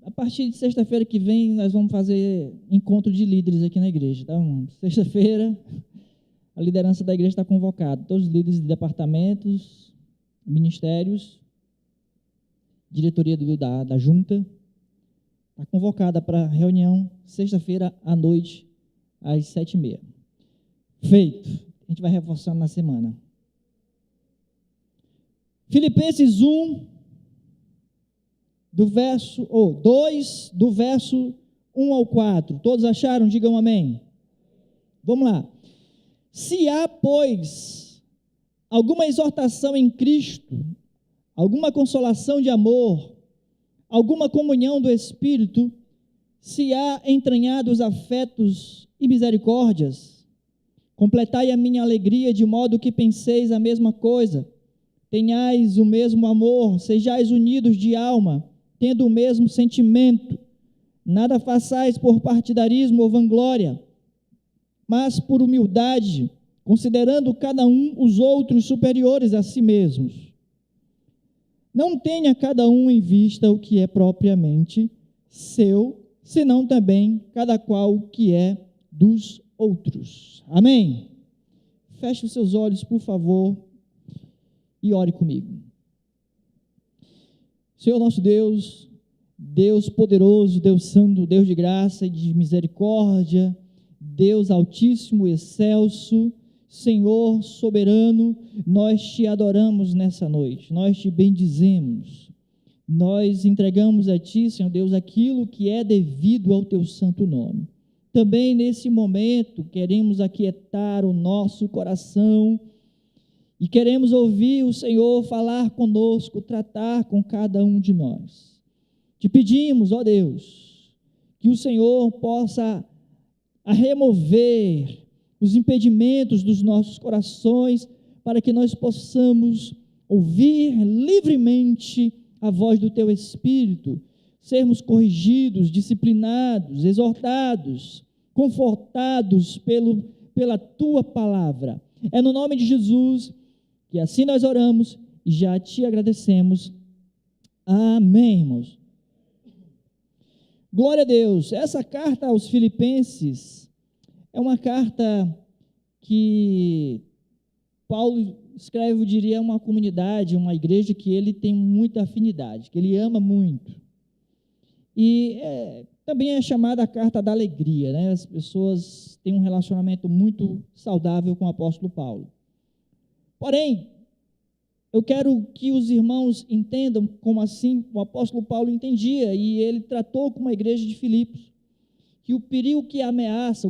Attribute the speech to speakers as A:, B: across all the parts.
A: A partir de sexta-feira que vem, nós vamos fazer encontro de líderes aqui na igreja. Então, sexta-feira, a liderança da igreja está convocada. Todos os líderes de departamentos, ministérios, diretoria da junta, está convocada para reunião sexta-feira à noite, às 7h30. Feito. A gente vai reforçando na semana. Filipenses 2, do verso 1 ao 4. Todos acharam? Digam amém. Vamos lá. Se há, pois, alguma exortação em Cristo, alguma consolação de amor, alguma comunhão do Espírito, se há entranhados afetos e misericórdias, completai a minha alegria de modo que penseis a mesma coisa, tenhais o mesmo amor, sejais unidos de alma, tendo o mesmo sentimento, nada façais por partidarismo ou vanglória, mas por humildade, considerando cada um os outros superiores a si mesmos. Não tenha cada um em vista o que é propriamente seu, senão também cada qual o que é dos outros. Amém? Feche os seus olhos, por favor, e ore comigo. Senhor nosso Deus, Deus poderoso, Deus santo, Deus de graça e de misericórdia, Deus altíssimo, excelso, Senhor soberano, nós te adoramos nessa noite, nós te bendizemos, nós entregamos a ti, Senhor Deus, aquilo que é devido ao teu santo nome. Também nesse momento queremos aquietar o nosso coração e queremos ouvir o Senhor falar conosco, tratar com cada um de nós. Te pedimos, ó Deus, que o Senhor possa remover os impedimentos dos nossos corações, para que nós possamos ouvir livremente a voz do Teu Espírito, sermos corrigidos, disciplinados, exortados, confortados pela Tua palavra. É no nome de Jesus que assim nós oramos e já te agradecemos. Amém, irmãos. Glória a Deus. Essa carta aos Filipenses é uma carta que Paulo escreve, eu diria, uma comunidade, uma igreja que ele tem muita afinidade, que ele ama muito. E também é chamada a carta da alegria, né? As pessoas têm um relacionamento muito saudável com o apóstolo Paulo. Porém, eu quero que os irmãos entendam como assim o apóstolo Paulo entendia, e ele tratou com a igreja de Filipos, que o perigo que ameaça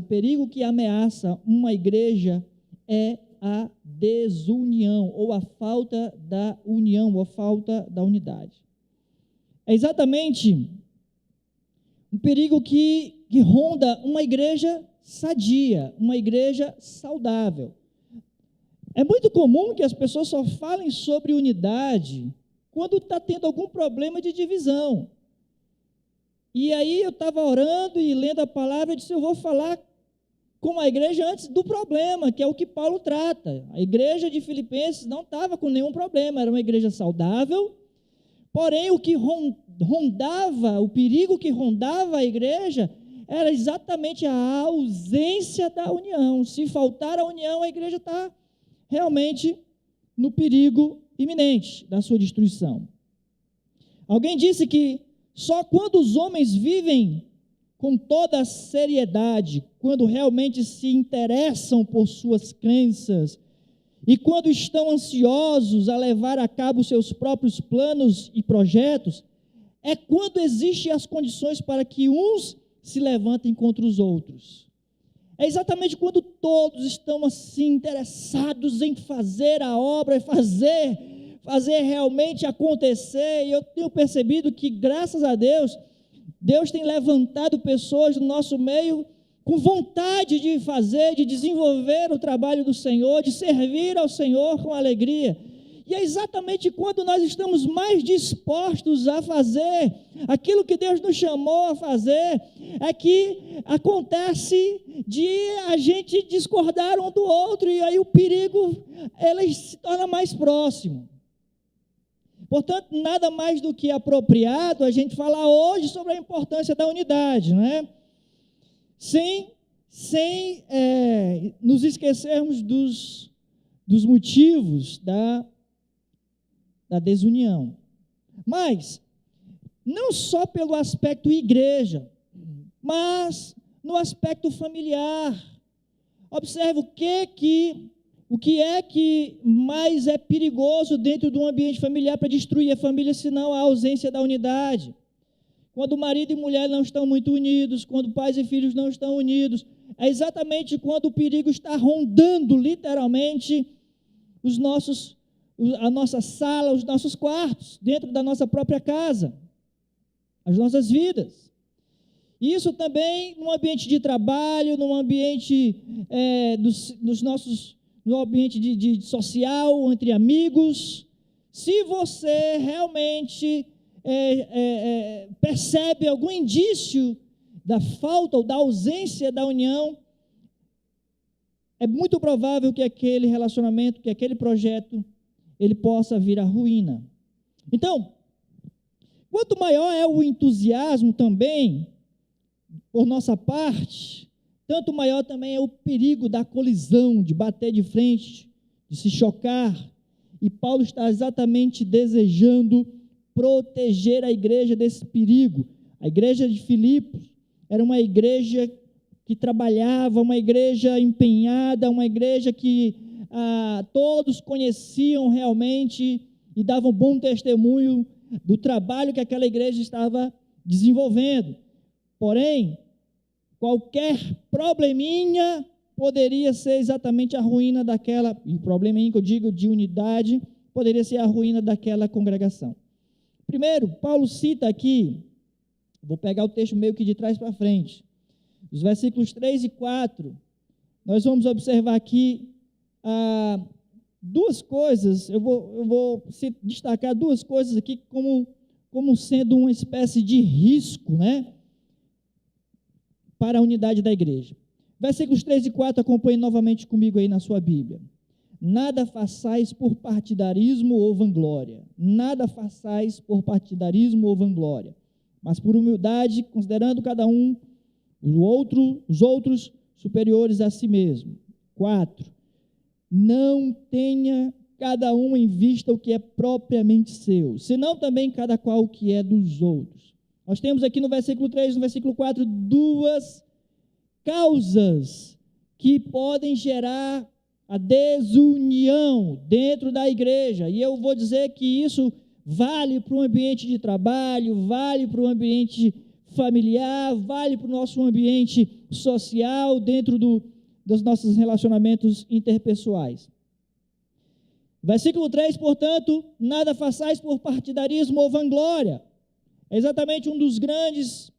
A: uma igreja é a desunião, ou a falta da união, ou a falta da unidade. É exatamente um perigo que ronda uma igreja sadia, uma igreja saudável. É muito comum que as pessoas só falem sobre unidade quando está tendo algum problema de divisão. E aí eu estava orando e lendo a palavra, eu disse, eu vou falar com a igreja antes do problema, que é o que Paulo trata. A igreja de Filipenses não estava com nenhum problema, era uma igreja saudável, porém o que rondava, o perigo que rondava a igreja, era exatamente a ausência da união. Se faltar a união, a igreja está realmente no perigo iminente da sua destruição. Alguém disse que só quando os homens vivem com toda a seriedade, quando realmente se interessam por suas crenças e quando estão ansiosos a levar a cabo seus próprios planos e projetos, é quando existem as condições para que uns se levantem contra os outros. É exatamente quando todos estão assim interessados em fazer a obra, fazer realmente acontecer. E eu tenho percebido que, graças a Deus, Deus tem levantado pessoas no nosso meio com vontade de fazer, de desenvolver o trabalho do Senhor, de servir ao Senhor com alegria. E é exatamente quando nós estamos mais dispostos a fazer aquilo que Deus nos chamou a fazer, é que acontece de a gente discordar um do outro, e aí o perigo, ele se torna mais próximo. Portanto, nada mais do que apropriado a gente falar hoje sobre a importância da unidade, né? Sem nos esquecermos dos motivos da desunião. Mas, não só pelo aspecto igreja, mas no aspecto familiar. Observe o que é que mais é perigoso dentro de um ambiente familiar para destruir a família, senão a ausência da unidade. Quando marido e mulher não estão muito unidos, quando pais e filhos não estão unidos, é exatamente quando o perigo está rondando, literalmente, a nossa sala, os nossos quartos, dentro da nossa própria casa, as nossas vidas. Isso também no ambiente de trabalho, no ambiente no ambiente de social, entre amigos. Se você realmente percebe algum indício da falta ou da ausência da união, é muito provável que aquele relacionamento, que aquele projeto, ele possa vir à ruína. Então, quanto maior é o entusiasmo também, por nossa parte, tanto maior também é o perigo da colisão, de bater de frente, de se chocar. E Paulo está exatamente desejando proteger a igreja desse perigo. A igreja de Filipos era uma igreja que trabalhava, uma igreja empenhada, uma igreja que todos conheciam realmente e davam bom testemunho do trabalho que aquela igreja estava desenvolvendo. Porém, qualquer probleminha poderia ser exatamente a ruína daquela, e probleminha que eu digo de unidade, poderia ser a ruína daquela congregação. Primeiro, Paulo cita aqui, vou pegar o texto meio que de trás para frente, os versículos 3 e 4, nós vamos observar aqui duas coisas, eu vou destacar duas coisas aqui como sendo uma espécie de risco, né, para a unidade da igreja. Versículos 3 e 4, acompanhe novamente comigo aí na sua Bíblia. Nada façais por partidarismo ou vanglória. Nada façais por partidarismo ou vanglória, mas por humildade, considerando cada um os outros superiores a si mesmo. 4. Não tenha cada um em vista o que é propriamente seu, senão também cada qual o que é dos outros. Nós temos aqui no versículo 3 e no versículo 4 duas causas que podem gerar a desunião dentro da igreja, e eu vou dizer que isso vale para o ambiente de trabalho, vale para o ambiente familiar, vale para o nosso ambiente social, dentro dos nossos relacionamentos interpessoais. Versículo 3, portanto, nada façais por partidarismo ou vanglória. É exatamente um dos grandes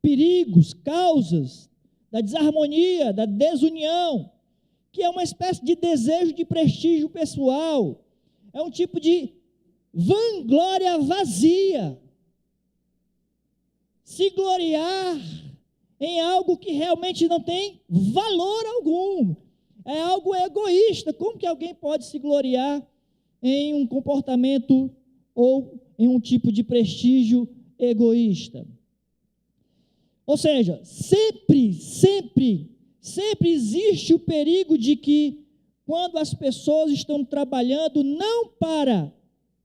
A: perigos, causas da desarmonia, da desunião, que é uma espécie de desejo de prestígio pessoal, é um tipo de vanglória vazia, se gloriar em algo que realmente não tem valor algum, é algo egoísta. Como que alguém pode se gloriar em um comportamento ou em um tipo de prestígio egoísta? Ou seja, sempre existe o perigo de que, quando as pessoas estão trabalhando não para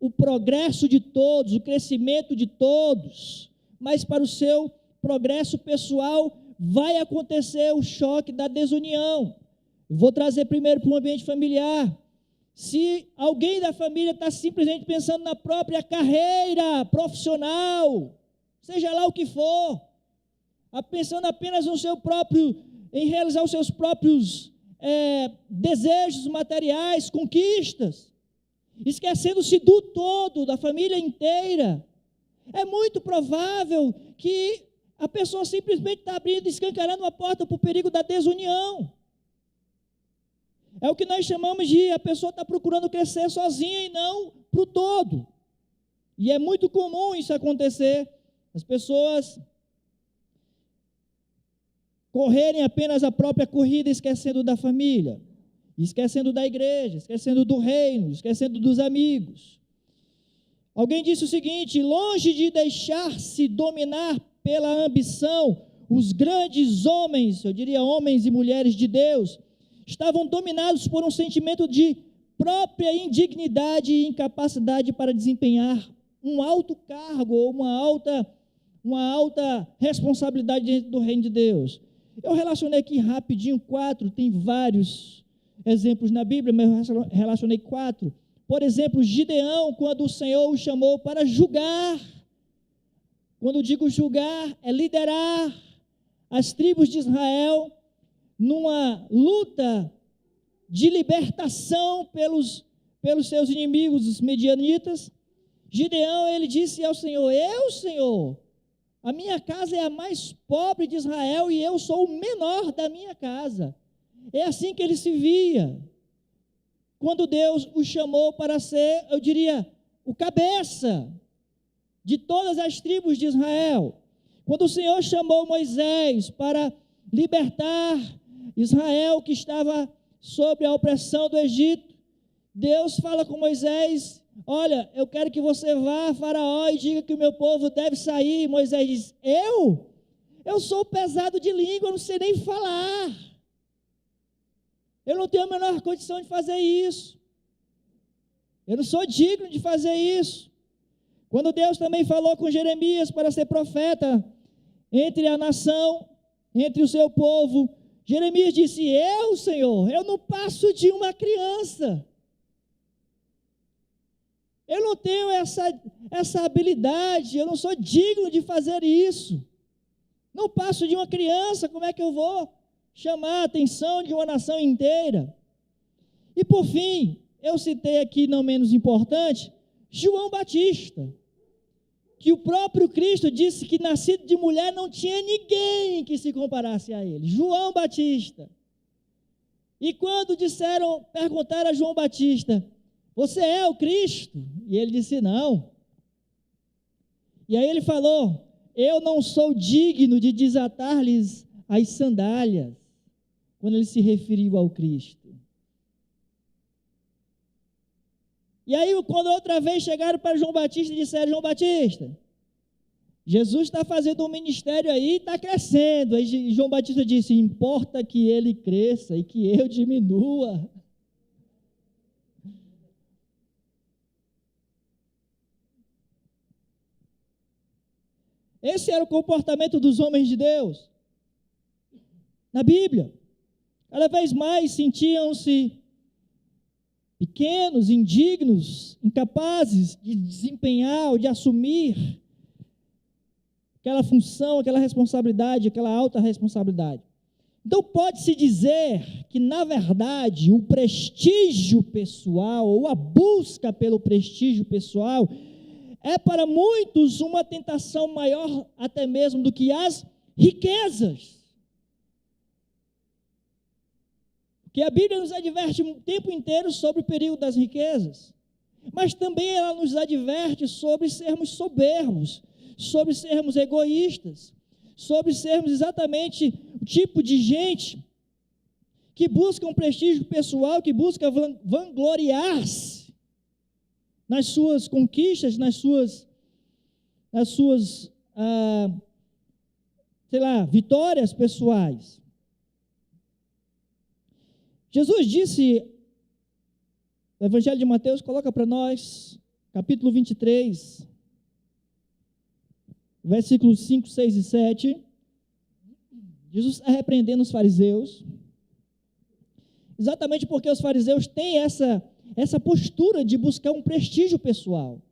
A: o progresso de todos, o crescimento de todos, mas para o seu progresso pessoal, vai acontecer o choque da desunião. Vou trazer primeiro para o ambiente familiar. Se alguém da família está simplesmente pensando na própria carreira profissional, seja lá o que for, pensando apenas no seu próprio, em realizar os seus próprios desejos materiais, conquistas, esquecendo-se do todo, da família inteira, é muito provável que a pessoa simplesmente está abrindo, escancarando a porta para o perigo da desunião. É o que nós chamamos de a pessoa está procurando crescer sozinha e não para o todo. E é muito comum isso acontecer, as pessoas correrem apenas a própria corrida, esquecendo da família, esquecendo da igreja, esquecendo do reino, esquecendo dos amigos. Alguém disse o seguinte: longe de deixar-se dominar pela ambição, os grandes homens, eu diria homens e mulheres de Deus, estavam dominados por um sentimento de própria indignidade e incapacidade para desempenhar um alto cargo ou uma alta responsabilidade dentro do reino de Deus. Eu relacionei aqui rapidinho 4, tem vários exemplos na Bíblia, mas eu relacionei 4. Por exemplo, Gideão, quando o Senhor o chamou para julgar. Quando digo julgar, é liderar as tribos de Israel numa luta de libertação pelos seus inimigos, os medianitas. Gideão, ele disse ao Senhor: Senhor, a minha casa é a mais pobre de Israel e eu sou o menor da minha casa. É assim que ele se via. Quando Deus o chamou para ser, eu diria, o cabeça de todas as tribos de Israel. Quando o Senhor chamou Moisés para libertar Israel, que estava sob a opressão do Egito, Deus fala com Moisés: olha, eu quero que você vá a Faraó e diga que o meu povo deve sair. Moisés diz: eu sou pesado de língua, eu não sei nem falar. Eu não tenho a menor condição de fazer isso. Eu não sou digno de fazer isso. Quando Deus também falou com Jeremias para ser profeta entre a nação, entre o seu povo, Jeremias disse: Senhor, eu não passo de uma criança. Eu não tenho essa habilidade, eu não sou digno de fazer isso. Não passo de uma criança, como é que eu vou chamar a atenção de uma nação inteira? E por fim, eu citei aqui, não menos importante, João Batista, que o próprio Cristo disse que nascido de mulher não tinha ninguém que se comparasse a ele. João Batista. E quando perguntaram a João Batista: você é o Cristo? E ele disse: não. E aí ele falou: eu não sou digno de desatar-lhes as sandálias, quando ele se referiu ao Cristo. E aí, quando outra vez chegaram para João Batista e disseram: João Batista, Jesus está fazendo um ministério aí e está crescendo. Aí João Batista disse: importa que ele cresça e que eu diminua. Esse era o comportamento dos homens de Deus na Bíblia. Cada vez mais sentiam-se pequenos, indignos, incapazes de desempenhar ou de assumir aquela função, aquela responsabilidade, aquela alta responsabilidade. Então pode-se dizer que, na verdade, o prestígio pessoal, ou a busca pelo prestígio pessoal, é para muitos uma tentação maior até mesmo do que as riquezas. Que a Bíblia nos adverte o tempo inteiro sobre o perigo das riquezas, mas também ela nos adverte sobre sermos soberbos, sobre sermos egoístas, sobre sermos exatamente o tipo de gente que busca um prestígio pessoal, que busca vangloriar-se nas suas conquistas, nas suas vitórias pessoais. Jesus disse, no Evangelho de Mateus, coloca para nós, capítulo 23, versículos 5, 6 e 7, Jesus está repreendendo os fariseus, exatamente porque os fariseus têm essa postura de buscar um prestígio pessoal,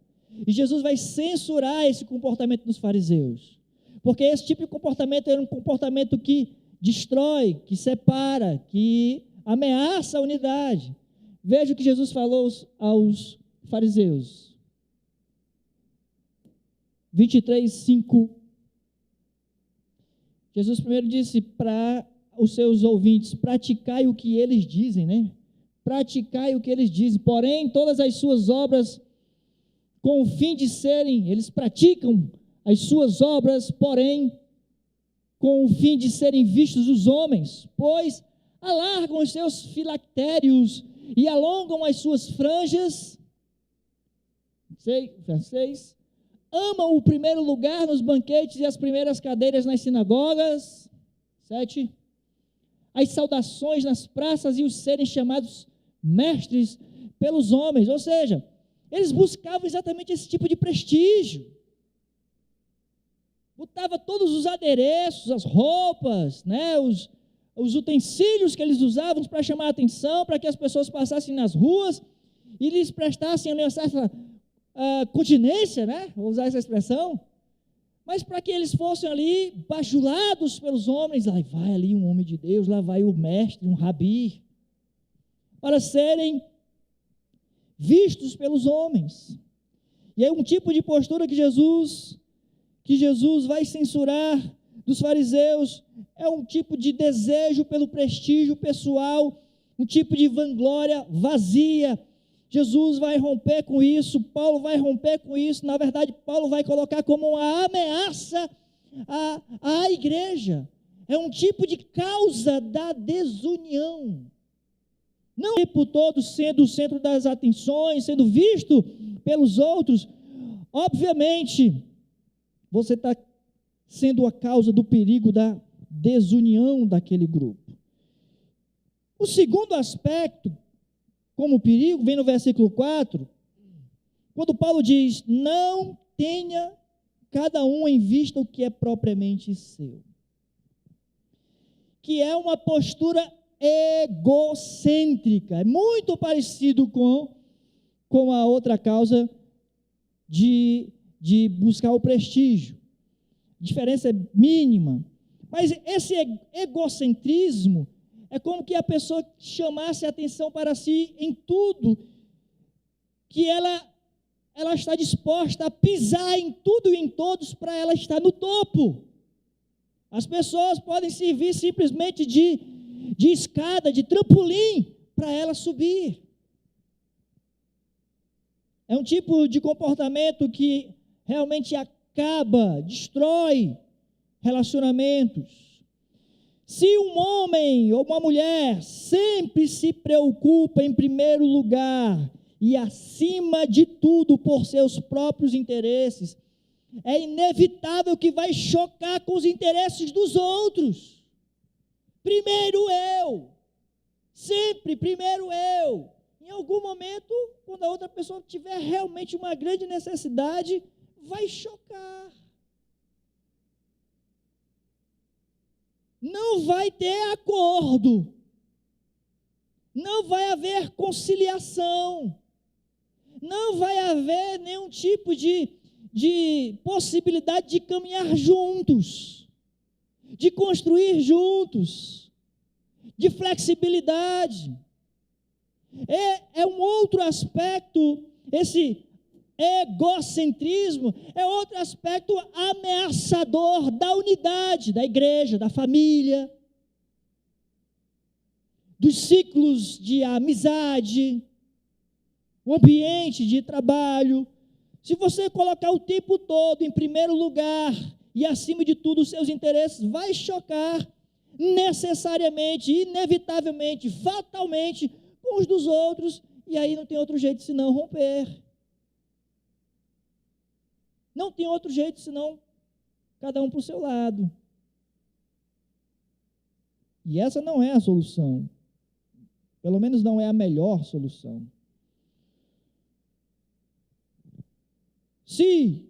A: e Jesus vai censurar esse comportamento dos fariseus, porque esse tipo de comportamento era um comportamento que destrói, que separa, que ameaça a unidade. Veja o que Jesus falou aos fariseus. 23, 5. Jesus primeiro disse para os seus ouvintes: praticai o que eles dizem, né? Praticai o que eles dizem. Porém, todas as suas obras, com o fim de serem, eles praticam as suas obras, porém, com o fim de serem vistos dos homens, pois alargam os seus filactérios e alongam as suas franjas, 6. Amam o primeiro lugar nos banquetes e as primeiras cadeiras nas sinagogas. 7. As saudações nas praças e os serem chamados mestres pelos homens. Ou seja, eles buscavam exatamente esse tipo de prestígio. Botava todos os adereços, as roupas, né, os utensílios que eles usavam para chamar a atenção, para que as pessoas passassem nas ruas e lhes prestassem a necessária continência, né, vou usar essa expressão, mas para que eles fossem ali bajulados pelos homens. Lá vai ali um homem de Deus, lá vai o mestre, um rabi, para serem vistos pelos homens. E é um tipo de postura que Jesus vai censurar dos fariseus, é um tipo de desejo pelo prestígio pessoal, um tipo de vanglória vazia. Jesus vai romper com isso, Paulo vai romper com isso. Na verdade, Paulo vai colocar como uma ameaça à igreja. É um tipo de causa da desunião. Não o tempo todo sendo o centro das atenções, sendo visto pelos outros. Obviamente, você está sendo a causa do perigo da desunião daquele grupo. O segundo aspecto, como perigo, vem no versículo 4, quando Paulo diz: não tenha cada um em vista o que é propriamente seu. Que é uma postura egocêntrica, é muito parecido com a outra causa de buscar o prestígio. A diferença é mínima, mas esse egocentrismo é como que a pessoa chamasse a atenção para si em tudo, que ela está disposta a pisar em tudo e em todos para ela estar no topo. As pessoas podem servir simplesmente de escada, de trampolim, para ela subir. É um tipo de comportamento que realmente destrói relacionamentos. Se um homem ou uma mulher sempre se preocupa em primeiro lugar e acima de tudo por seus próprios interesses, é inevitável que vai chocar com os interesses dos outros. Primeiro eu, sempre primeiro eu. Em algum momento, quando a outra pessoa tiver realmente uma grande necessidade, vai chocar. Não vai ter acordo. Não vai haver conciliação. Não vai haver nenhum tipo de possibilidade de caminhar juntos, de construir juntos, de flexibilidade. É um outro aspecto, esse egocentrismo é outro aspecto ameaçador da unidade da igreja, da família, dos ciclos de amizade, o ambiente de trabalho. Se você colocar o tempo todo em primeiro lugar e acima de tudo os seus interesses, vai chocar necessariamente, inevitavelmente, fatalmente com os dos outros, e aí não tem outro jeito senão romper. Não tem outro jeito senão cada um para o seu lado. E essa não é a solução. Pelo menos não é a melhor solução. Se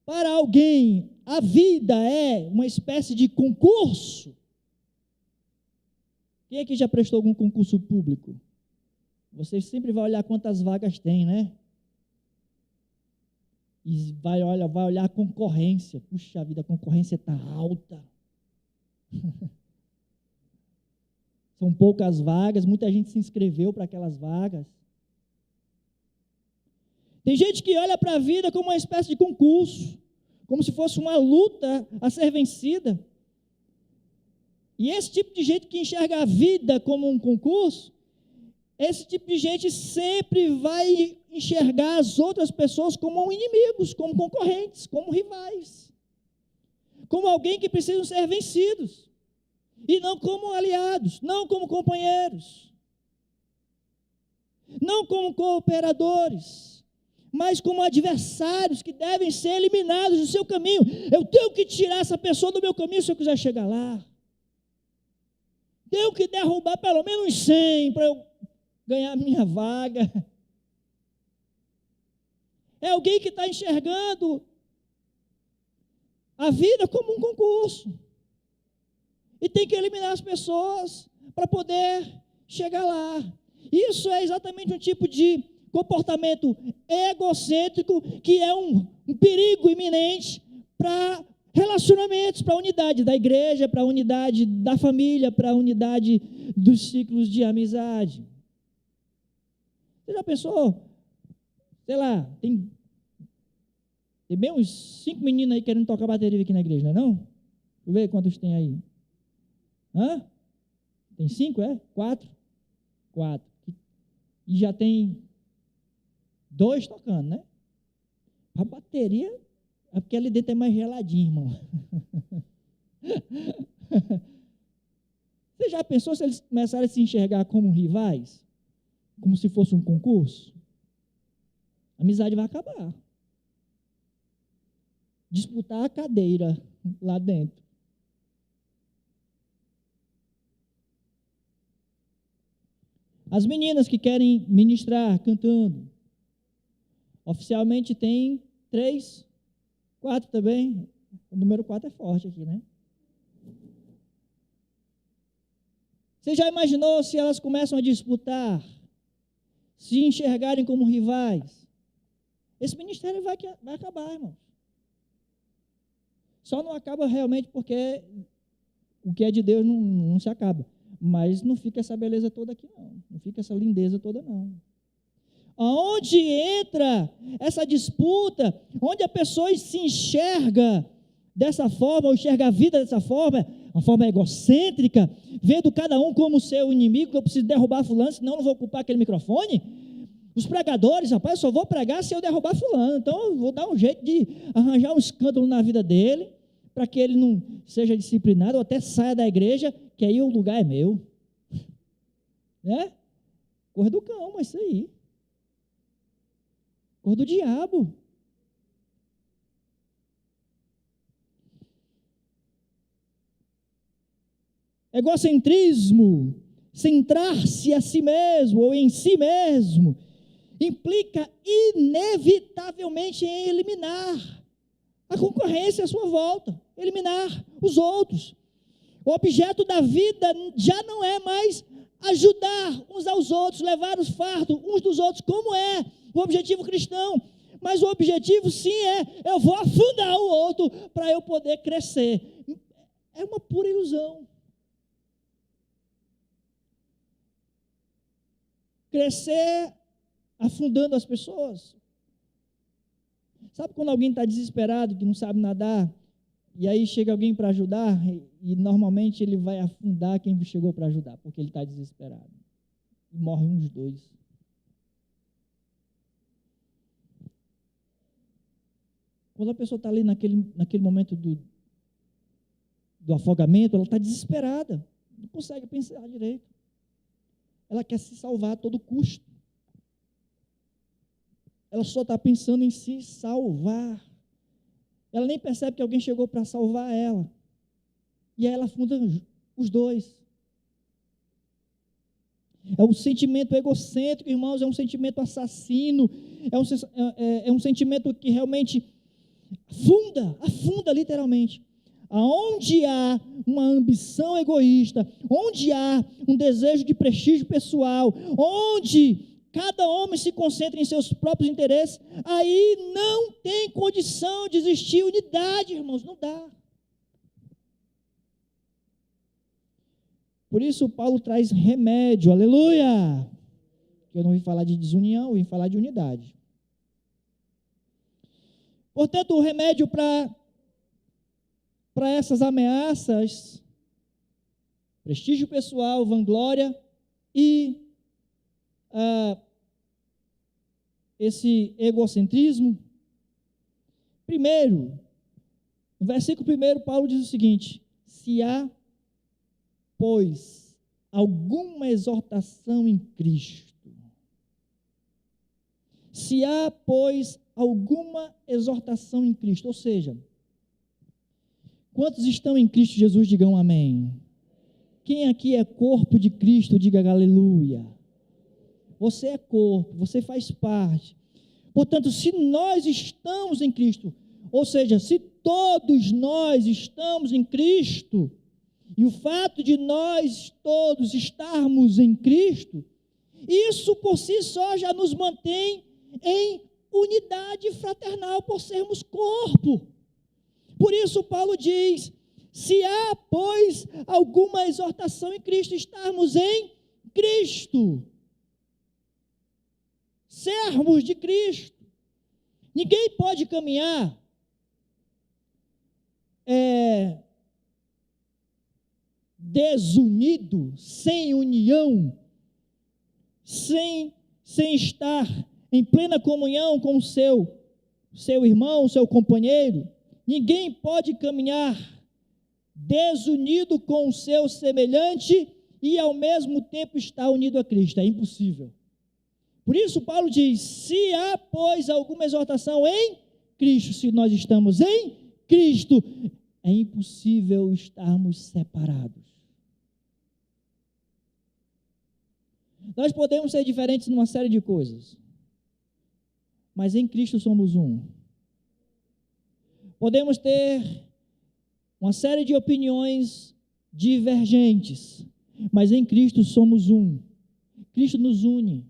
A: para alguém a vida é uma espécie de concurso, quem aqui já prestou algum concurso público? Você sempre vai olhar quantas vagas tem, né? E vai olhar a concorrência. Puxa vida, a concorrência está alta. São poucas vagas, muita gente se inscreveu para aquelas vagas. Tem gente que olha para a vida como uma espécie de concurso, como se fosse uma luta a ser vencida. E esse tipo de gente que enxerga a vida como um concurso, esse tipo de gente sempre vai enxergar as outras pessoas como inimigos, como concorrentes, como rivais, como alguém que precisam ser vencidos, e não como aliados, não como companheiros, não como cooperadores, mas como adversários que devem ser eliminados do seu caminho. Eu tenho que tirar essa pessoa do meu caminho se eu quiser chegar lá. Tenho que derrubar pelo menos 100 para eu ganhar a minha vaga. É alguém que está enxergando a vida como um concurso. E tem que eliminar as pessoas para poder chegar lá. Isso é exatamente um tipo de comportamento egocêntrico que é um perigo iminente para relacionamentos, para a unidade da igreja, para a unidade da família, para a unidade dos ciclos de amizade. Você já pensou? Sei lá, tem bem uns 5 meninos aí querendo tocar bateria aqui na igreja, não é não? Deixa eu ver quantos tem aí. Hã? Tem 5, é? 4? 4. E já tem 2 tocando, né? A bateria é porque ali dentro é mais geladinho, irmão. Você já pensou se eles começarem a se enxergar como rivais? Como se fosse um concurso? A amizade vai acabar. Disputar a cadeira lá dentro. As meninas que querem ministrar cantando, oficialmente tem 3, 4 também. O número 4 é forte aqui, né? Você já imaginou se elas começam a disputar, se enxergarem como rivais? Esse ministério vai acabar, irmãos. Só não acaba realmente porque o que é de Deus não se acaba. Mas não fica essa beleza toda aqui, não. Não fica essa lindeza toda, não. Aonde entra essa disputa, onde a pessoa se enxerga dessa forma, ou enxerga a vida dessa forma, uma forma egocêntrica, vendo cada um como seu inimigo, que eu preciso derrubar fulano, senão eu não vou ocupar aquele microfone. Os pregadores, rapaz, eu só vou pregar se eu derrubar fulano, então eu vou dar um jeito de arranjar um escândalo na vida dele, para que ele não seja disciplinado, ou até saia da igreja, que aí o lugar é meu. Né? Coisa do cão, mas isso aí. Coisa do diabo. Egocentrismo, centrar-se a si mesmo ou em si mesmo, implica inevitavelmente em eliminar a concorrência à sua volta, eliminar os outros. O objeto da vida já não é mais ajudar uns aos outros, levar os fardos uns dos outros, como é o objetivo cristão. Mas o objetivo sim eu vou afundar o outro para eu poder crescer. É uma pura ilusão. Crescer afundando as pessoas. Sabe quando alguém está desesperado, que não sabe nadar, e aí chega alguém para ajudar, e normalmente ele vai afundar quem chegou para ajudar, porque ele está desesperado. E morrem uns 2. Quando a pessoa está ali naquele momento do afogamento, ela está desesperada, não consegue pensar direito. Ela quer se salvar a todo custo. Ela só está pensando em se salvar. Ela nem percebe que alguém chegou para salvar ela. E aí ela afunda os 2. É um sentimento egocêntrico, irmãos, é um sentimento assassino, é um sentimento que realmente afunda literalmente. Aonde há uma ambição egoísta, onde há um desejo de prestígio pessoal, onde cada homem se concentra em seus próprios interesses, aí não tem condição de existir unidade, irmãos, não dá. Por isso Paulo traz remédio, aleluia! Eu não vim falar de desunião, eu vim falar de unidade. Portanto, o remédio para essas ameaças, prestígio pessoal, vanglória e esse egocentrismo. Primeiro, no versículo 1, Paulo diz o seguinte: se há, pois, alguma exortação em Cristo, Se há, pois, alguma exortação em Cristo, ou seja, quantos estão em Cristo Jesus, digam amém. Quem aqui é corpo de Cristo, diga aleluia. Você é corpo, você faz parte. Portanto, se nós estamos em Cristo, ou seja, se todos nós estamos em Cristo, e o fato de nós todos estarmos em Cristo, isso por si só já nos mantém em unidade fraternal, por sermos corpo. Por isso Paulo diz, se há, pois, alguma exortação em Cristo, estarmos em Cristo, sermos de Cristo. Ninguém pode caminhar desunido, sem união, sem estar em plena comunhão com o seu irmão, seu companheiro. Ninguém pode caminhar desunido com o seu semelhante e ao mesmo tempo estar unido a Cristo. É impossível. Por isso Paulo diz, se há, pois, alguma exortação em Cristo, se nós estamos em Cristo, é impossível estarmos separados. Nós podemos ser diferentes numa série de coisas, mas em Cristo somos um. Podemos ter uma série de opiniões divergentes, mas em Cristo somos um. Cristo nos une.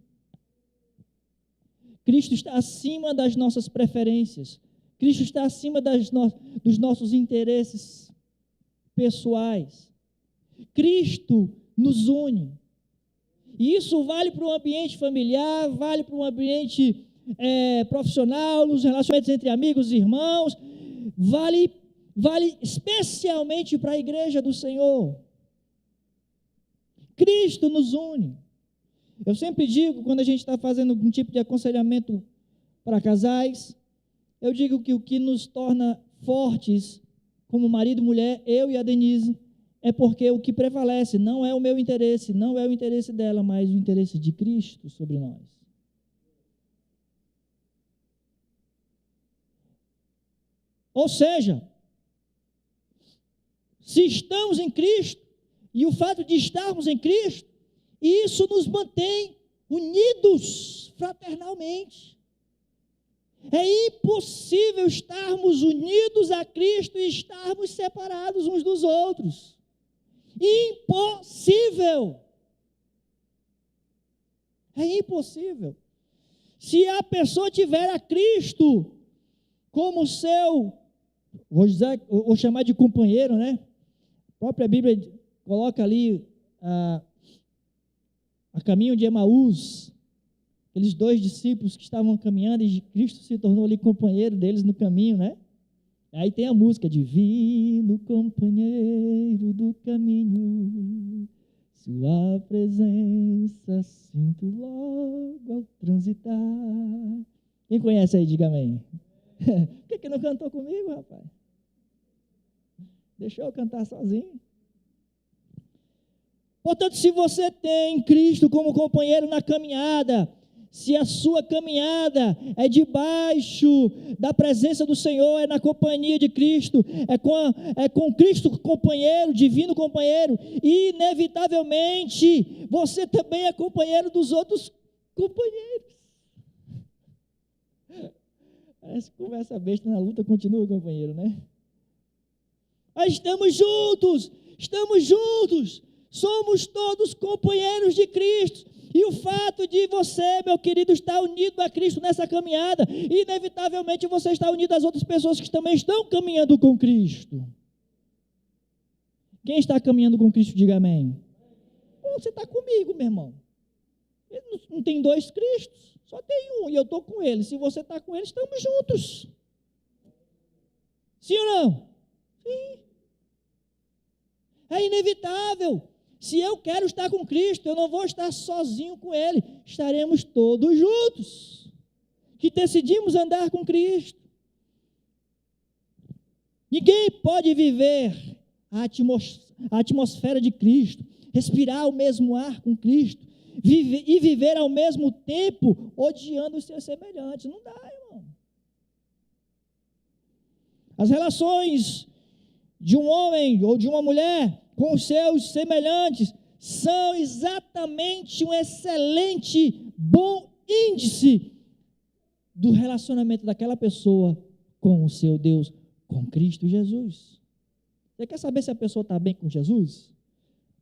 A: Cristo está acima das nossas preferências. Cristo está acima dos nossos interesses pessoais. Cristo nos une. E isso vale para o ambiente familiar, vale para o ambiente profissional, nos relacionamentos entre amigos e irmãos, vale especialmente para a igreja do Senhor. Cristo nos une. Eu sempre digo, quando a gente está fazendo um tipo de aconselhamento para casais, eu digo que o que nos torna fortes como marido e mulher, eu e a Denise, é porque o que prevalece não é o meu interesse, não é o interesse dela, mas o interesse de Cristo sobre nós. Ou seja, se estamos em Cristo, e o fato de estarmos em Cristo, isso nos mantém unidos fraternalmente. É impossível estarmos unidos a Cristo e estarmos separados uns dos outros. Impossível. É impossível. Se a pessoa tiver a Cristo como seu, vou chamar de companheiro, né? A própria Bíblia coloca ali a caminho de Emaús, aqueles 2 discípulos que estavam caminhando e Cristo se tornou ali companheiro deles no caminho, né? Aí tem a música, divino companheiro do caminho, sua presença sinto logo ao transitar. Quem conhece aí, diga amém. Por que não cantou comigo, rapaz? Deixou eu cantar sozinho. Portanto, se você tem Cristo como companheiro na caminhada, se a sua caminhada é debaixo da presença do Senhor, é na companhia de Cristo, é com Cristo companheiro, divino companheiro, inevitavelmente você também é companheiro dos outros companheiros. Parece que conversa besta, na luta continua, companheiro, né? Mas estamos juntos, somos todos companheiros de Cristo. E o fato de você, meu querido, estar unido a Cristo nessa caminhada, inevitavelmente você está unido às outras pessoas que também estão caminhando com Cristo. Quem está caminhando com Cristo, diga amém. Você está comigo, meu irmão. Não tem 2 Cristos, só tem um, e eu estou com ele. Se você está com ele, estamos juntos. Sim ou não? Sim. É inevitável. Se eu quero estar com Cristo, eu não vou estar sozinho com Ele. Estaremos todos juntos, que decidimos andar com Cristo. Ninguém pode viver a atmosfera de Cristo, respirar o mesmo ar com Cristo, e viver ao mesmo tempo odiando os seus semelhantes. Não dá, irmão. As relações de um homem ou de uma mulher com os seus semelhantes são exatamente um excelente, bom índice do relacionamento daquela pessoa com o seu Deus, com Cristo Jesus. Você quer saber se a pessoa está bem com Jesus?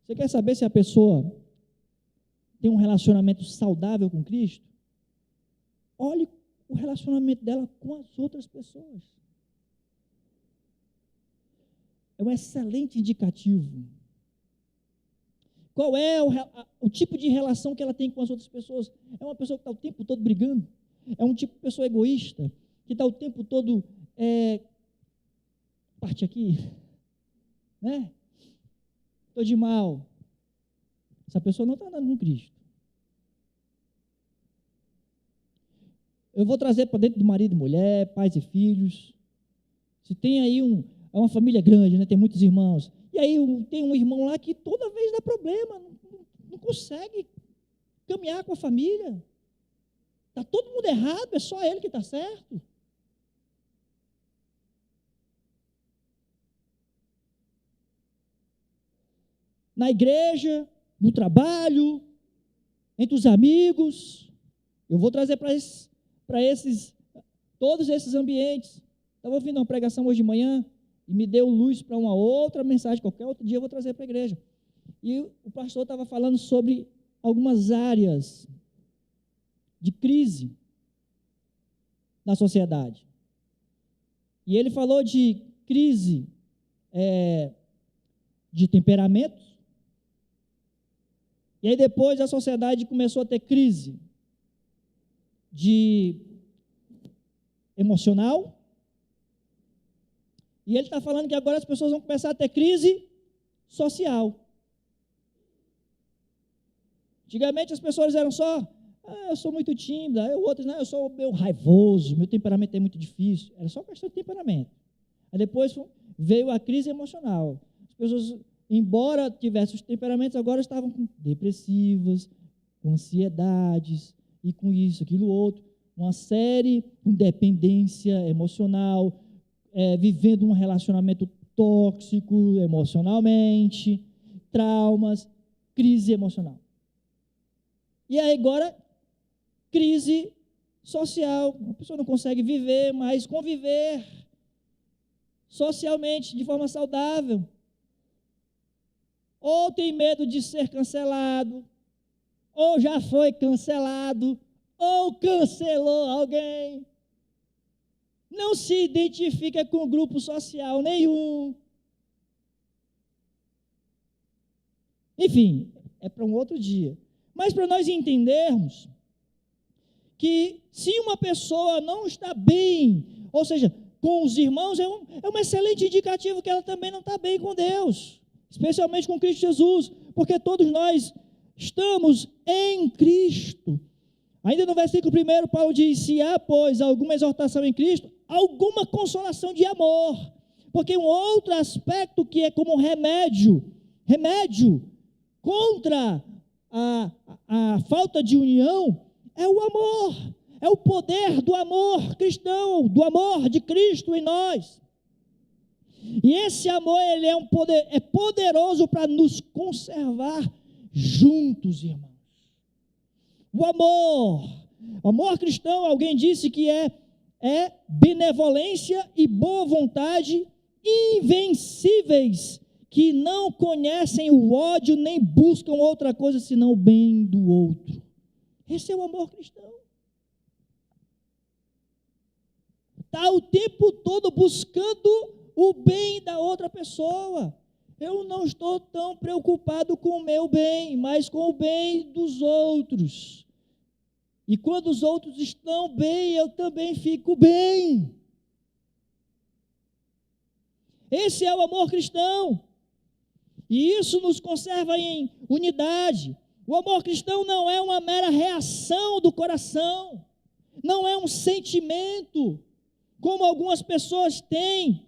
A: Você quer saber se a pessoa tem um relacionamento saudável com Cristo? Olhe o relacionamento dela com as outras pessoas. É um excelente indicativo. Qual é o tipo de relação que ela tem com as outras pessoas? É uma pessoa que está o tempo todo brigando? É um tipo de pessoa egoísta, que está o tempo todo, parte aqui, né? Estou de mal. Essa pessoa não está andando com Cristo. Eu vou trazer para dentro do marido e mulher, pais e filhos. Se tem aí é uma família grande, né? Tem muitos irmãos. E aí tem um irmão lá que toda vez dá problema, não consegue caminhar com a família. Está todo mundo errado, é só ele que está certo. Na igreja, no trabalho, entre os amigos. Eu vou trazer para todos esses ambientes. Estava ouvindo uma pregação hoje de manhã e me deu luz para uma outra mensagem, qualquer outro dia eu vou trazer para a igreja. E o pastor estava falando sobre algumas áreas de crise na sociedade. E ele falou de crise de temperamentos. E aí depois a sociedade começou a ter crise de emocional. E ele está falando que agora as pessoas vão começar a ter crise social. Antigamente as pessoas eram só, eu sou muito tímida, outros, eu sou meio raivoso, meu temperamento é muito difícil. Era só questão de temperamento. Aí depois veio a crise emocional. As pessoas, embora tivessem os temperamentos, agora estavam depressivas, com ansiedades, e com isso, aquilo, outro. Uma série com dependência emocional, vivendo um relacionamento tóxico emocionalmente, traumas, crise emocional. E aí agora, crise social. A pessoa não consegue viver, mas conviver socialmente, de forma saudável. Ou tem medo de ser cancelado, ou já foi cancelado, ou cancelou alguém. Não se identifica com grupo social nenhum. Enfim, é para um outro dia. Mas para nós entendermos que se uma pessoa não está bem, ou seja, com os irmãos, é um excelente indicativo que ela também não está bem com Deus, especialmente com Cristo Jesus, porque todos nós estamos em Cristo. Ainda no versículo 1, Paulo diz, se há, pois, alguma exortação em Cristo, alguma consolação de amor, porque um outro aspecto que é como remédio contra a falta de união, é o amor, é o poder do amor cristão, do amor de Cristo em nós. E esse amor, ele é poderoso para nos conservar juntos, irmãos. O amor cristão, alguém disse que é benevolência e boa vontade invencíveis, que não conhecem o ódio nem buscam outra coisa senão o bem do outro. Esse é o amor cristão. Está o tempo todo buscando o bem da outra pessoa. Eu não estou tão preocupado com o meu bem, mas com o bem dos outros. E quando os outros estão bem, eu também fico bem. Esse é o amor cristão. E isso nos conserva em unidade. O amor cristão não é uma mera reação do coração, não é um sentimento, como algumas pessoas têm.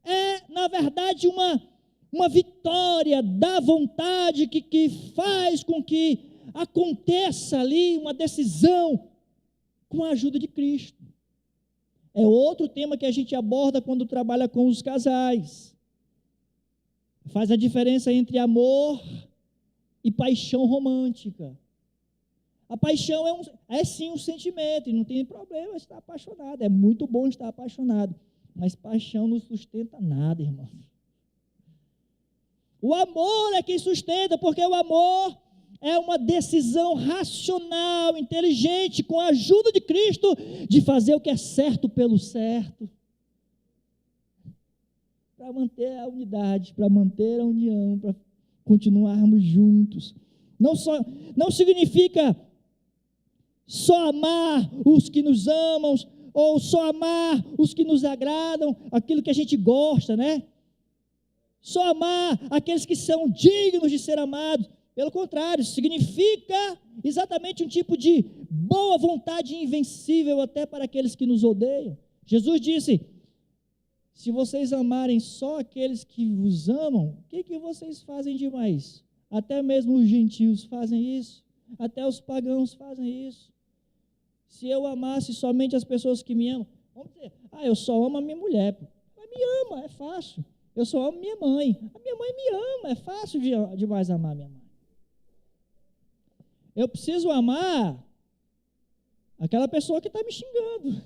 A: É, na verdade, uma vitória da vontade que faz com que aconteça ali uma decisão com a ajuda de Cristo. É outro tema que a gente aborda quando trabalha com os casais. Faz a diferença entre amor e paixão romântica. A paixão é sim um sentimento, e não tem problema estar apaixonado. É muito bom estar apaixonado. Mas paixão não sustenta nada, irmão. O amor é quem sustenta, porque o amor é uma decisão racional, inteligente, com a ajuda de Cristo, de fazer o que é certo pelo certo. Para manter a unidade, para manter a união, para continuarmos juntos. Não significa só amar os que nos amam, ou só amar os que nos agradam, aquilo que a gente gosta, né? Só amar aqueles que são dignos de ser amados. Pelo contrário, significa exatamente um tipo de boa vontade invencível até para aqueles que nos odeiam. Jesus disse: se vocês amarem só aqueles que vos amam, o que vocês fazem demais? Até mesmo os gentios fazem isso, até os pagãos fazem isso. Se eu amasse somente as pessoas que me amam, vamos dizer, eu só amo a minha mulher, ela me ama, é fácil. Eu só amo minha mãe, a minha mãe me ama, é fácil demais amar minha mãe. Eu preciso amar aquela pessoa que está me xingando,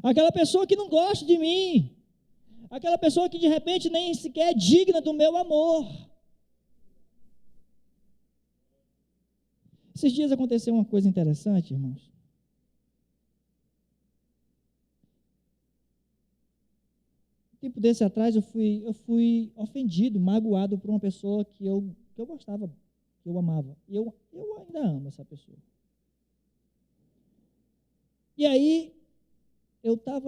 A: aquela pessoa que não gosta de mim, aquela pessoa que de repente nem sequer é digna do meu amor. Esses dias aconteceu uma coisa interessante, irmãos. Tempo desse atrás eu fui ofendido, magoado por uma pessoa que eu gostava, que eu amava. E eu ainda amo essa pessoa. E aí, eu estava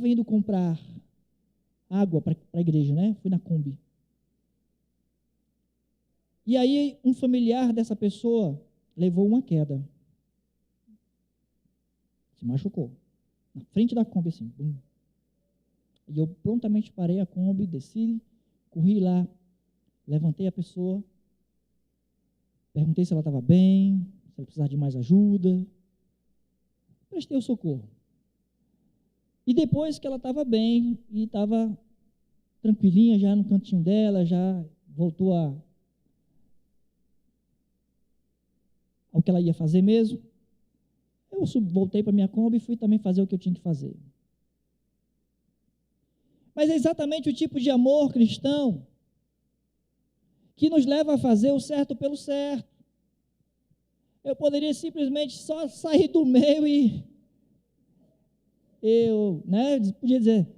A: indo comprar água para a igreja, né? Fui na Kombi. E aí, um familiar dessa pessoa levou uma queda. Se machucou. Na frente da Kombi, assim. Bum. E eu prontamente parei a Kombi, desci, corri lá, levantei a pessoa, perguntei se ela estava bem, se ela precisava de mais ajuda. Prestei o socorro. E depois que ela estava bem e estava tranquilinha já no cantinho dela, já voltou ao que ela ia fazer mesmo, eu voltei para minha Kombi e fui também fazer o que eu tinha que fazer. Mas é exatamente o tipo de amor cristão que nos leva a fazer o certo pelo certo. Eu poderia simplesmente só sair do meio e eu, podia dizer,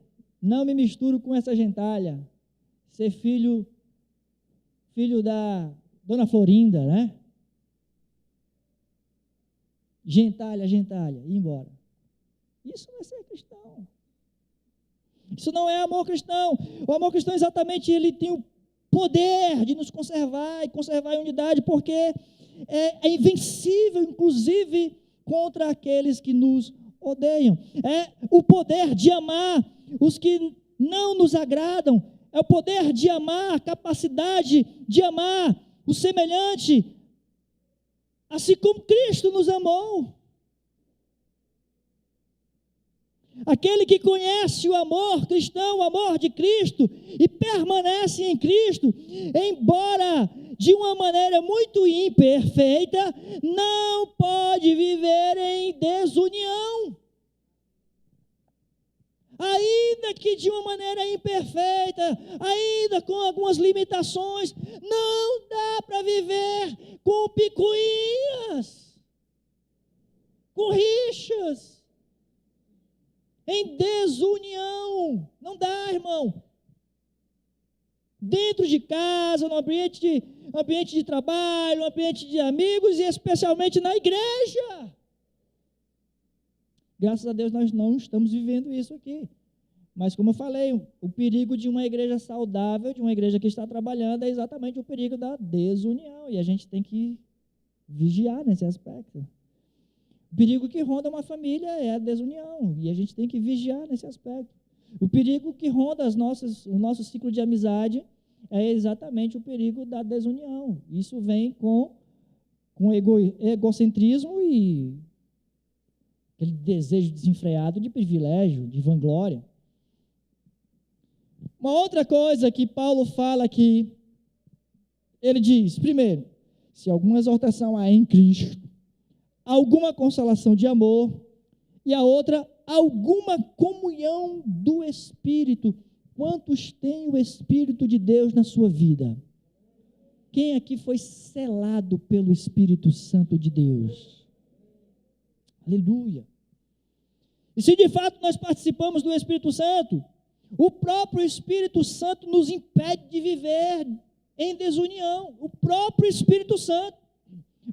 A: não me misturo com essa gentalha, ser filho da Dona Florinda, né? Gentalha, ir embora. Isso não é ser cristão. Isso não é amor cristão. O amor cristão, exatamente, ele tem o poder de nos conservar e conservar em unidade, porque é invencível, inclusive, contra aqueles que nos odeiam. É o poder de amar os que não nos agradam. É o poder de amar, a capacidade de amar o semelhante, assim como Cristo nos amou. Aquele que conhece o amor cristão, o amor de Cristo, e permanece em Cristo, embora de uma maneira muito imperfeita, não pode viver em desunião. Ainda que de uma maneira imperfeita, ainda com algumas limitações, não dá para viver com picuinhas, com rixas, em desunião. Não dá, irmão. Dentro de casa, no ambiente de trabalho, no ambiente de amigos e especialmente na igreja. Graças a Deus nós não estamos vivendo isso aqui. Mas como eu falei, o perigo de uma igreja saudável, de uma igreja que está trabalhando, é exatamente o perigo da desunião. E a gente tem que vigiar nesse aspecto. O perigo que ronda uma família é a desunião. E a gente tem que vigiar nesse aspecto. O perigo que ronda o nosso ciclo de amizade é exatamente o perigo da desunião. Isso vem com egocentrismo e aquele desejo desenfreado de privilégio, de vanglória. Uma outra coisa que Paulo fala aqui, ele diz, primeiro, se alguma exortação há em Cristo, alguma consolação de amor, e a outra, alguma comunhão do Espírito. Quantos têm o Espírito de Deus na sua vida? Quem aqui foi selado pelo Espírito Santo de Deus? Aleluia! E se de fato nós participamos do Espírito Santo, o próprio Espírito Santo nos impede de viver em desunião. O próprio Espírito Santo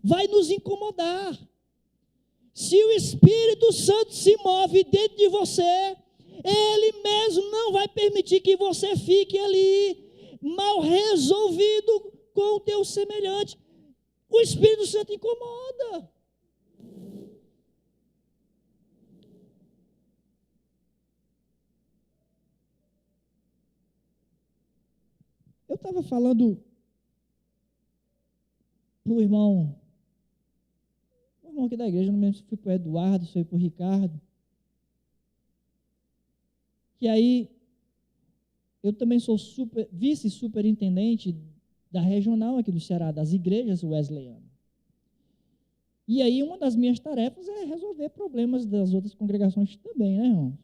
A: vai nos incomodar. Se o Espírito Santo se move dentro de você, Ele mesmo não vai permitir que você fique ali mal resolvido com o teu semelhante. O Espírito Santo incomoda. Eu estava falando para o irmão aqui da igreja, não lembro se foi para o Eduardo, se foi para o Ricardo, que aí eu também sou vice-superintendente da regional aqui do Ceará, das igrejas wesleyanas. E aí uma das minhas tarefas é resolver problemas das outras congregações também, né, irmãos?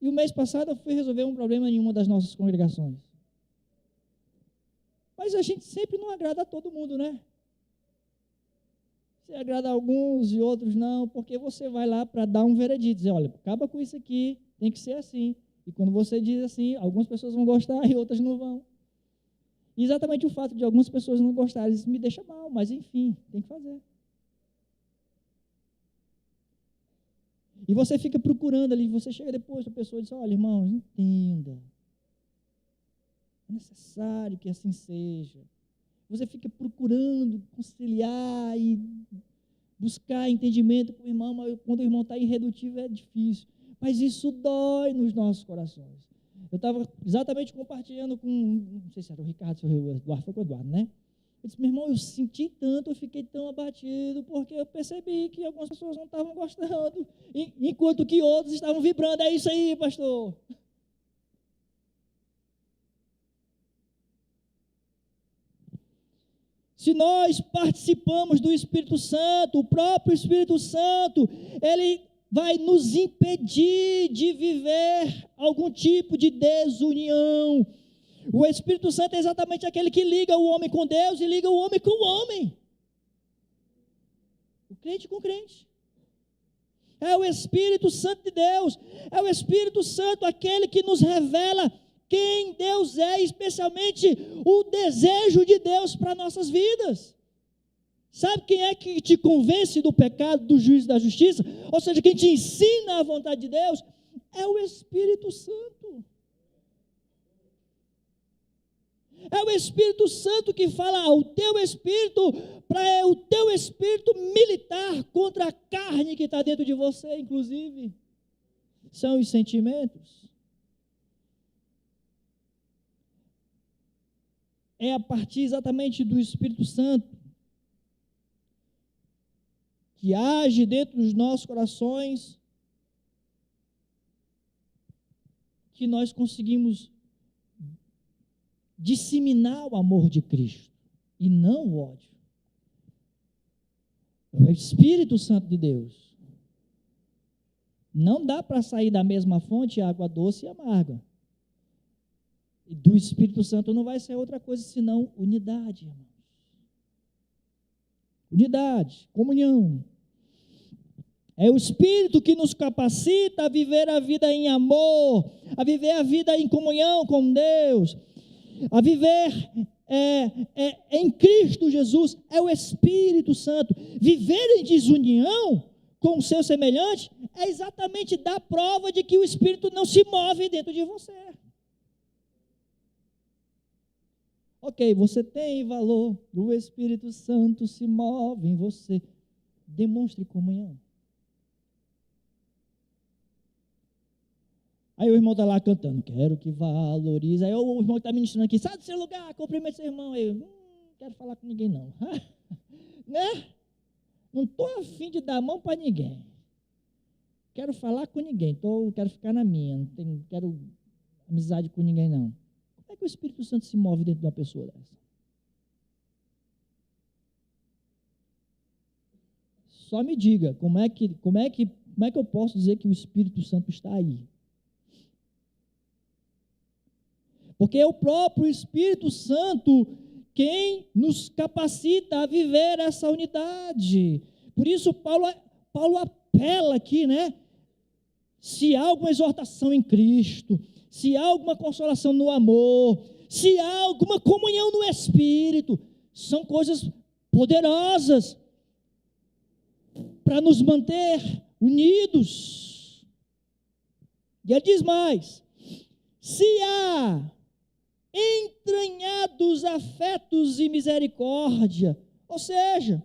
A: E o mês passado eu fui resolver um problema em uma das nossas congregações. Mas a gente sempre não agrada a todo mundo, né? Você agrada a alguns e outros não, porque você vai lá para dar um veredito, dizer, olha, acaba com isso aqui, tem que ser assim. E quando você diz assim, algumas pessoas vão gostar e outras não vão. E exatamente o fato de algumas pessoas não gostarem, isso me deixa mal, mas enfim, tem que fazer. E você fica procurando ali, você chega depois, a pessoa diz, olha, irmãos, entenda. É necessário que assim seja. Você fica procurando conciliar e buscar entendimento com o irmão, mas quando o irmão está irredutível é difícil. Mas isso dói nos nossos corações. Eu estava exatamente compartilhando com, não sei se era o Ricardo, se o Eduardo, foi com o Eduardo, né? Eu disse, meu irmão, eu senti tanto, eu fiquei tão abatido, porque eu percebi que algumas pessoas não estavam gostando, enquanto que outros estavam vibrando. É isso aí, pastor. Se nós participamos do Espírito Santo, o próprio Espírito Santo, ele vai nos impedir de viver algum tipo de desunião. O Espírito Santo é exatamente aquele que liga o homem com Deus e liga o homem com o homem. O crente com o crente. É o Espírito Santo de Deus, é o Espírito Santo aquele que nos revela quem Deus é, especialmente o desejo de Deus para nossas vidas. Sabe quem é que te convence do pecado, do juízo e da justiça? Ou seja, quem te ensina a vontade de Deus é o Espírito Santo. É o Espírito Santo que fala ao teu espírito, para o teu espírito militar contra a carne que está dentro de você, inclusive. São os sentimentos. É a partir exatamente do Espírito Santo que age dentro dos nossos corações que nós conseguimos disseminar o amor de Cristo e não o ódio. É o Espírito Santo de Deus. Não dá para sair da mesma fonte água doce e amarga. E do Espírito Santo não vai ser outra coisa senão unidade, irmãos. Unidade, comunhão. É o Espírito que nos capacita a viver a vida em amor, a viver a vida em comunhão com Deus, a viver em Cristo Jesus. É o Espírito Santo. Viver em desunião com o seu semelhante é exatamente dar prova de que o Espírito não se move dentro de você. Ok, você tem valor, o Espírito Santo se move em você. Demonstre comunhão. Aí o irmão está lá cantando, quero que valorize. Aí o irmão que está ministrando aqui, sai do seu lugar, cumprimenta seu irmão. Aí eu, não quero falar com ninguém não. Né? Não estou afim de dar a mão para ninguém. Quero falar com ninguém, quero ficar na minha, não quero amizade com ninguém não. Como é que o Espírito Santo se move dentro de uma pessoa dessa? Só me diga, como é que eu posso dizer que o Espírito Santo está aí? Porque é o próprio Espírito Santo quem nos capacita a viver essa unidade. Por isso Paulo apela aqui, né? Se há alguma exortação em Cristo, se há alguma consolação no amor, se há alguma comunhão no Espírito, são coisas poderosas para nos manter unidos. E ele diz mais: se há entranhados afetos e misericórdia, ou seja,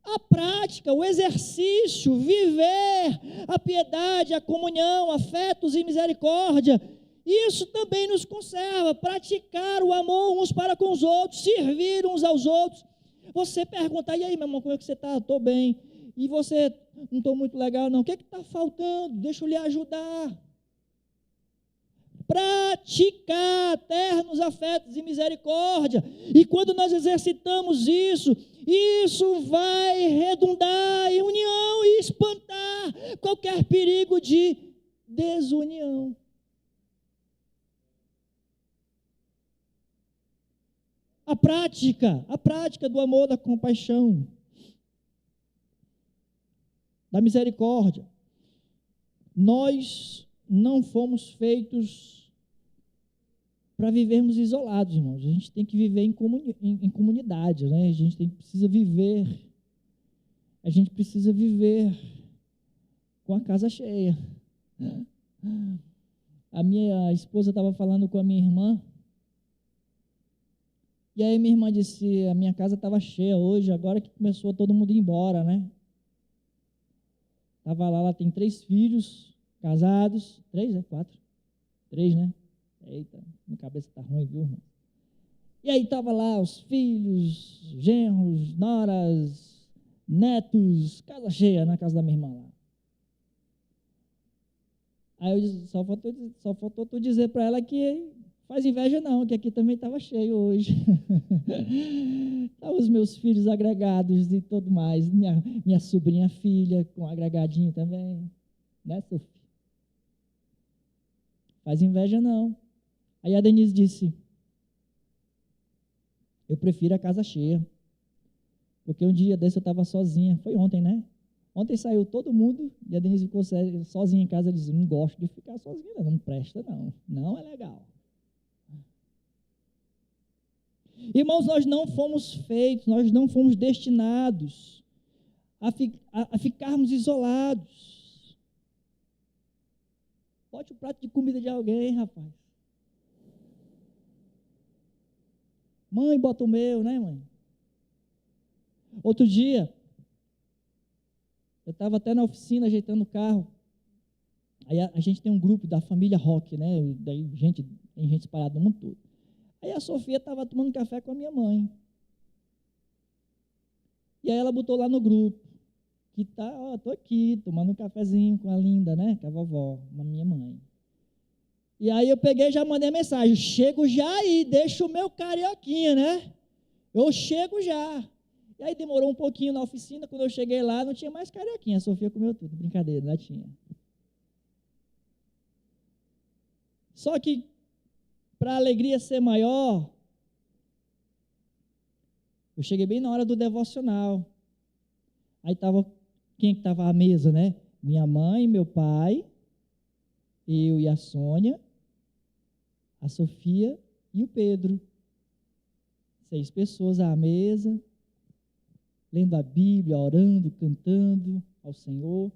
A: a prática, o exercício, viver a piedade, a comunhão, afetos e misericórdia, isso também nos conserva, praticar o amor uns para com os outros, servir uns aos outros. Você pergunta, e aí, meu irmão, como é que você está? Estou bem. E você, não estou muito legal não, o que está faltando? Deixa eu lhe ajudar. Praticar ternos afetos e misericórdia, e quando nós exercitamos isso vai redundar em união e espantar qualquer perigo de desunião. A prática do amor, da compaixão, da misericórdia. Nós não fomos feitos para vivermos isolados, irmãos. A gente tem que viver em comunidade, né? A gente precisa viver com a casa cheia. A minha esposa estava falando com a minha irmã, e aí minha irmã disse, a minha casa estava cheia hoje, agora que começou todo mundo ir embora, né? Estava lá, ela tem 3 filhos, casados, 3, 4? 3, né? Eita, minha cabeça está ruim, viu, irmão? E aí estava lá os filhos, genros, noras, netos, casa cheia na casa da minha irmã lá. Aí eu disse, só faltou tu dizer para ela que faz inveja não, que aqui também estava cheio hoje. Estavam os meus filhos agregados e tudo mais, minha sobrinha filha com agregadinho também, né, Sofia? Faz inveja não. Aí a Denise disse, eu prefiro a casa cheia, porque um dia desse eu estava sozinha, foi ontem, né? Ontem saiu todo mundo e a Denise ficou sozinha em casa, disse, não gosto de ficar sozinha, não presta não, não é legal. Irmãos, nós não fomos feitos, nós não fomos destinados a ficarmos isolados. Bote o prato de comida de alguém, rapaz. Mãe, bota o meu, né, mãe? Outro dia, eu estava até na oficina ajeitando o carro. Aí a gente tem um grupo da família Rock, né? Daí tem gente espalhada no mundo todo. Aí a Sofia estava tomando café com a minha mãe. E aí ela botou lá no grupo, que estou aqui, tomando um cafezinho com a Linda, né? Com a vovó, a minha mãe. E aí eu peguei e já mandei a mensagem, chego já aí, deixa o meu carioquinha, né? Eu chego já. E aí demorou um pouquinho na oficina, quando eu cheguei lá, não tinha mais carioquinha, a Sofia comeu tudo, brincadeira, não tinha. Só que, para a alegria ser maior, eu cheguei bem na hora do devocional. Aí estava, quem estava à mesa, né? Minha mãe, meu pai, eu e a Sônia, a Sofia e o Pedro. 6 pessoas à mesa, lendo a Bíblia, orando, cantando ao Senhor.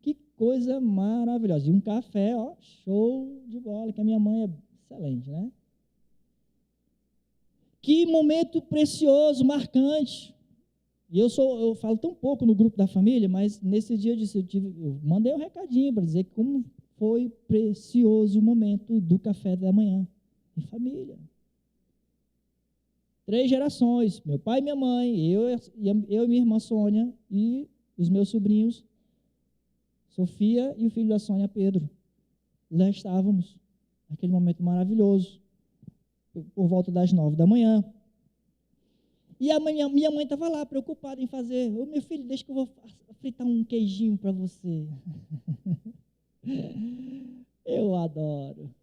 A: Que coisa maravilhosa. E um café, ó, show de bola, que a minha mãe é excelente, né? Que momento precioso, marcante. E eu falo tão pouco no grupo da família, mas nesse dia eu mandei um recadinho para dizer como foi precioso o momento do café da manhã, em família. 3 gerações, meu pai e minha mãe, eu e minha irmã Sônia, e os meus sobrinhos, Sofia e o filho da Sônia, Pedro. Lá estávamos, naquele momento maravilhoso, por volta das 9 da manhã. E minha mãe estava lá, preocupada em fazer, ô meu filho, deixa que eu vou fritar um queijinho para você. Eu adoro.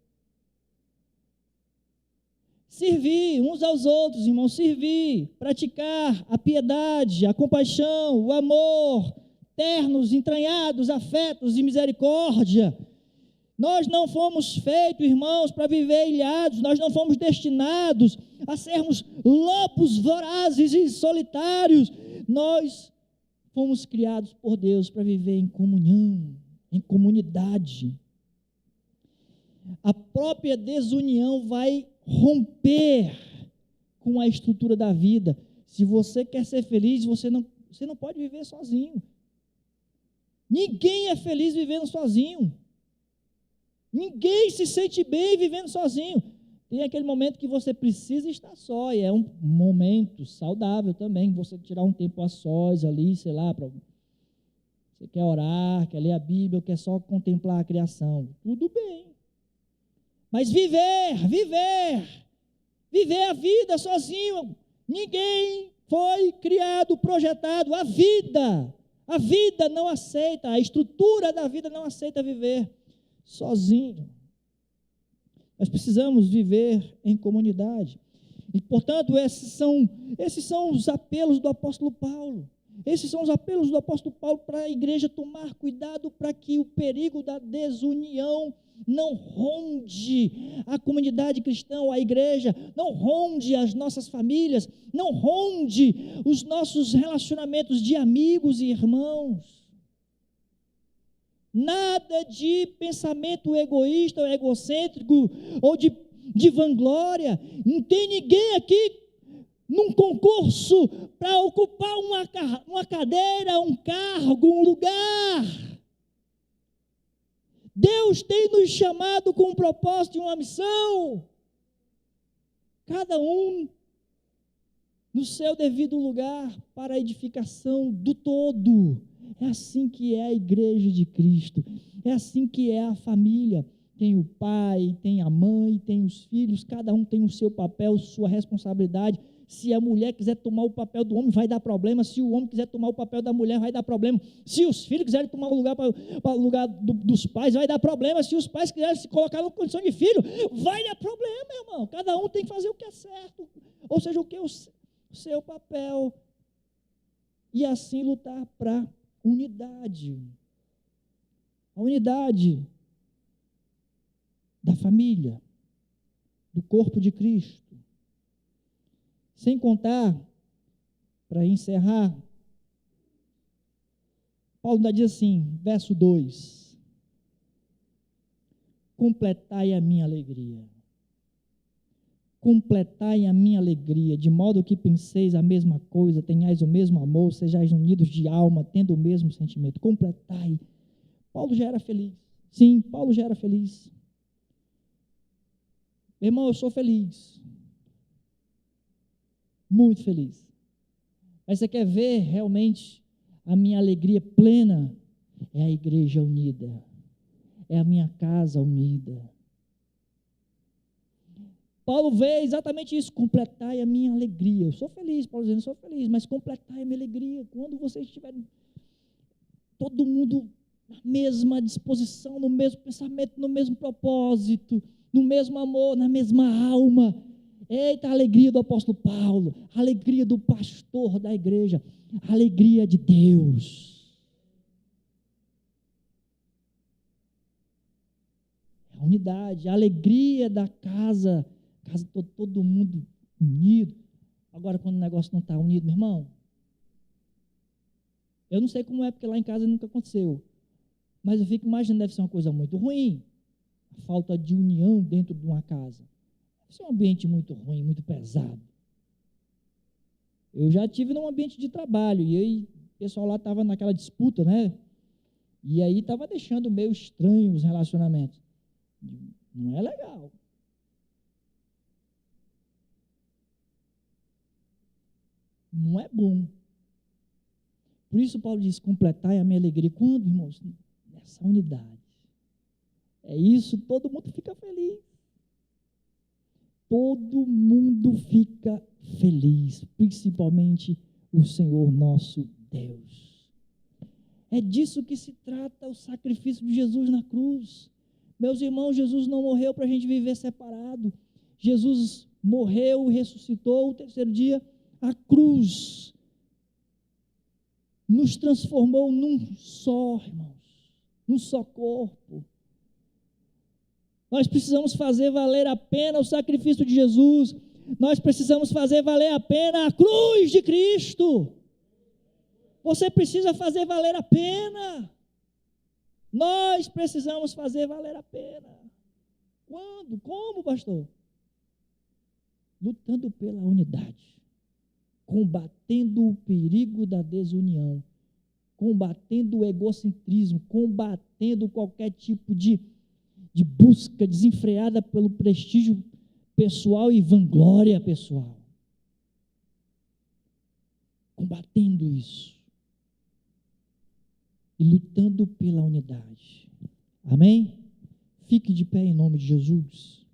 A: Servir uns aos outros, irmãos, servir, praticar a piedade, a compaixão, o amor, ternos, entranhados, afetos e misericórdia. Nós não fomos feitos, irmãos, para viver ilhados, nós não fomos destinados a sermos lobos vorazes e solitários. Nós fomos criados por Deus para viver em comunhão, em comunidade. A própria desunião vai romper com a estrutura da vida. Se você quer ser feliz, você não pode viver sozinho. Ninguém é feliz vivendo sozinho. Ninguém se sente bem vivendo sozinho. Tem aquele momento que você precisa estar só, e é um momento saudável também, você tirar um tempo a sós ali, sei lá, você quer orar, quer ler a Bíblia, quer só contemplar a criação. Tudo bem. Mas viver a vida sozinho, ninguém foi criado, projetado, a vida não aceita, a estrutura da vida não aceita viver sozinho. Nós precisamos viver em comunidade. E, portanto, esses são os apelos do apóstolo Paulo. Esses são os apelos do apóstolo Paulo para a igreja tomar cuidado para que o perigo da desunião não ronde a comunidade cristã, a igreja, não ronde as nossas famílias, não ronde os nossos relacionamentos de amigos e irmãos. Nada de pensamento egoísta ou egocêntrico ou de vanglória. Não tem ninguém aqui num concurso para ocupar uma cadeira, um cargo, um lugar. Deus tem nos chamado com um propósito e uma missão. Cada um no seu devido lugar para a edificação do todo. É assim que é a igreja de Cristo, é assim que é a família. Tem o pai, tem a mãe, tem os filhos, cada um tem o seu papel, sua responsabilidade. Se a mulher quiser tomar o papel do homem, vai dar problema. Se o homem quiser tomar o papel da mulher, vai dar problema. Se os filhos quiserem tomar o lugar para o lugar dos pais, vai dar problema. Se os pais quiserem se colocar na condição de filho, vai dar problema, irmão. Cada um tem que fazer o que é certo, ou seja, o que é o seu papel. E assim lutar para unidade, a unidade da família, do corpo de Cristo. Sem contar, para encerrar, Paulo ainda diz assim, verso 2, completai a minha alegria. Completai a minha alegria, de modo que penseis a mesma coisa, tenhais o mesmo amor, sejais unidos de alma, tendo o mesmo sentimento. Completai. Paulo já era feliz. Sim, Paulo já era feliz. Meu irmão, eu sou feliz. Muito feliz. Mas você quer ver realmente a minha alegria plena? É a igreja unida. É a minha casa unida. Paulo vê exatamente isso, completai a minha alegria. Eu sou feliz, Paulo dizendo, eu sou feliz, mas completai a minha alegria. Quando vocês estiverem todo mundo na mesma disposição, no mesmo pensamento, no mesmo propósito, no mesmo amor, na mesma alma. Eita, a alegria do apóstolo Paulo, a alegria do pastor da igreja, a alegria de Deus. A unidade, a alegria da casa todo mundo unido. Agora, quando o negócio não está unido, meu irmão, eu não sei como é, porque lá em casa nunca aconteceu, mas eu fico imaginando, deve ser uma coisa muito ruim, a falta de união dentro de uma casa. Deve ser um ambiente muito ruim, muito pesado. Eu já estive num ambiente de trabalho, e aí o pessoal lá estava naquela disputa, né? E aí estava deixando meio estranho os relacionamentos. Não é legal. Não é bom. Por isso Paulo diz, completai a minha alegria. Quando, irmãos? Nessa unidade. É isso, todo mundo fica feliz. Todo mundo fica feliz, principalmente o Senhor nosso Deus. É disso que se trata o sacrifício de Jesus na cruz. Meus irmãos, Jesus não morreu para a gente viver separado. Jesus morreu e ressuscitou o terceiro dia. A cruz nos transformou num só, irmãos, num só corpo. Nós precisamos fazer valer a pena o sacrifício de Jesus. Nós precisamos fazer valer a pena a cruz de Cristo. Você precisa fazer valer a pena. Nós precisamos fazer valer a pena. Quando? Como, pastor? Lutando pela unidade, combatendo o perigo da desunião, combatendo o egocentrismo, combatendo qualquer tipo de busca desenfreada pelo prestígio pessoal e vanglória pessoal. Combatendo isso. E lutando pela unidade. Amém? Fique de pé em nome de Jesus.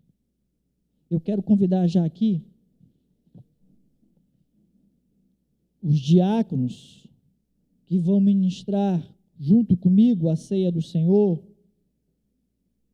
A: Eu quero convidar já aqui os diáconos que vão ministrar junto comigo a ceia do Senhor.